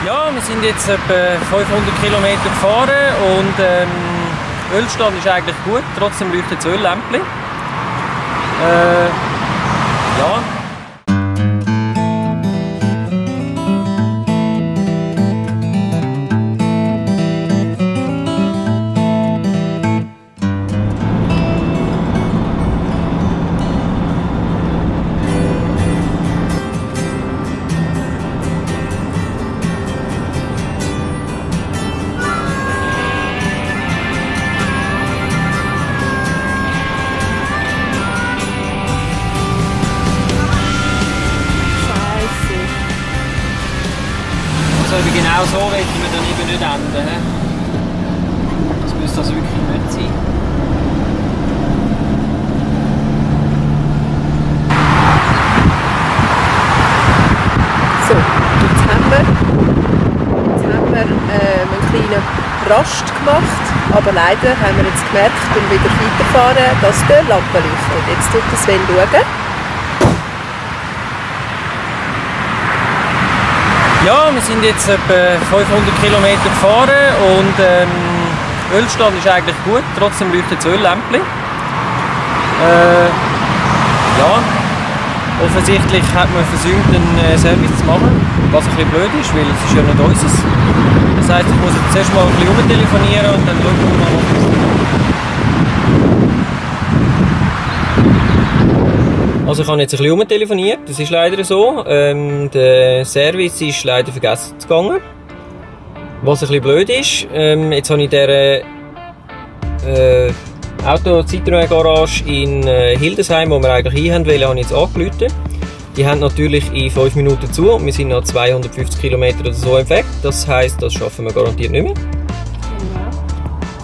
Ja, wir sind jetzt etwa 500 Kilometer gefahren und Ölstand ist eigentlich gut, trotzdem leuchtet das Öllämpchen. Ja. Also genau so wollen wir dann eben nicht enden. Das müsste also wirklich nicht sein. So, jetzt haben wir einen kleinen Rast gemacht, aber leider haben wir jetzt gemerkt beim wieder weiterfahren, dass die Lampe leuchtet. Jetzt tut das Sven schauen. Ja, wir sind jetzt etwa 500 Kilometer gefahren und Ölstand ist eigentlich gut, trotzdem leuchtet das Öllämpchen. Ja, offensichtlich hat man versäumt, einen Service zu machen, was ein bisschen blöd ist, weil es ist ja nicht unseres. Das heisst, ich muss jetzt zuerst mal ein bisschen rumtelefonieren und dann schauen wir mal, was passiert. Also ich habe jetzt ein bisschen rumtelefoniert, das ist leider so. Der Service ist leider vergessen gegangen. Was ein bisschen blöd ist. Jetzt habe ich dieser Auto-Citroën-Garage in Hildesheim, wo wir eigentlich hin wollten, habe ich jetzt angerufen. Die haben natürlich in 5 Minuten zu und wir sind noch 250 Kilometer oder so entfernt. Das heisst, das schaffen wir garantiert nicht mehr.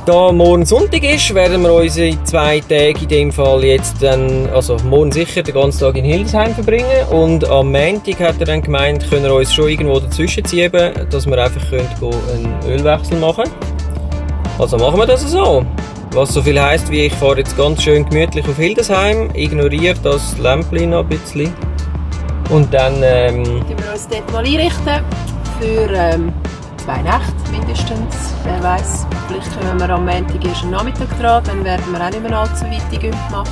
Da morgen Sonntag ist, werden wir unsere 2 Tage in dem Fall jetzt dann, also morgen sicher den ganzen Tag in Hildesheim verbringen und am Montag hat er dann gemeint, können wir uns schon irgendwo dazwischen ziehen, dass wir einfach einen Ölwechsel machen können. Also machen wir das so. Was so viel heisst, wie ich fahre jetzt ganz schön gemütlich auf Hildesheim, ignoriere das Lämpchen noch ein bisschen und dann wir uns dort mal einrichten für 2 Nächte mindestens, wer weiß. Vielleicht kommen wir am Montag erst am Nachmittag dran, dann werden wir auch nicht mehr allzu weit machen.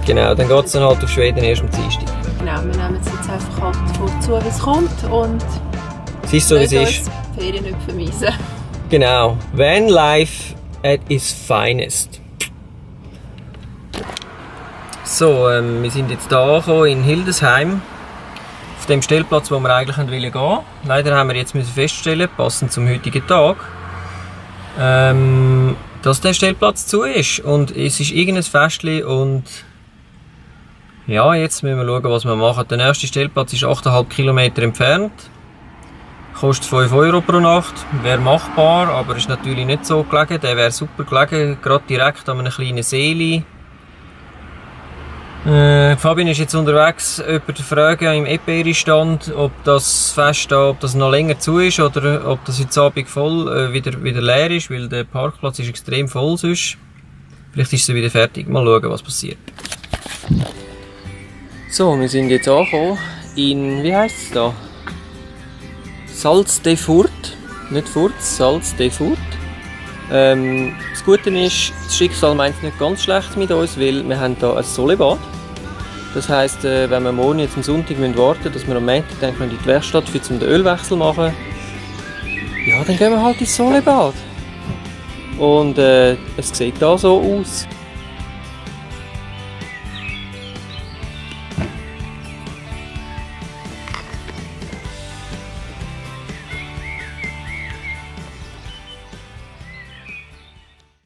Genau, dann geht es dann halt auf Schweden erst am Dienstag. Genau, wir nehmen es jetzt einfach halt zu, wie es kommt und es ist so, wie es ist. Die Ferien nicht vermiesen. Genau, Vanlife at its finest. So, wir sind jetzt hier angekommen in Hildesheim. Auf dem Stellplatz, wo wir eigentlich gehen wollten. Leider haben wir jetzt feststellen, passend zum heutigen Tag, dass der Stellplatz zu ist. Und es ist irgendein Festchen und ja, jetzt müssen wir schauen, was wir machen. Der nächste Stellplatz ist 8,5 Kilometer entfernt. Kostet 5 € pro Nacht. Wäre machbar, aber ist natürlich nicht so gelegen. Der wäre super gelegen, gerade direkt an einem kleinen See. Fabian ist jetzt unterwegs, jemanden zu fragen im Eperi-Stand, ob das Fest da, ob das noch länger zu ist oder ob das heute Abend voll wieder leer ist, weil der Parkplatz ist extrem voll sonst. Vielleicht ist es wieder fertig. Mal schauen, was passiert. So, wir sind jetzt angekommen in, wie heisst es da? Salz-de-Furt. Nicht Furz, Salz-de-Furt. Das Gute ist, das Schicksal meint es nicht ganz schlecht mit uns, weil wir haben hier ein Solebad. Das heisst, wenn wir morgen jetzt am Sonntag warten müssen, dass wir am Montag dann in die Werkstatt um den Ölwechsel machen, ja, dann gehen wir halt ins Solebad. Und es sieht da so aus.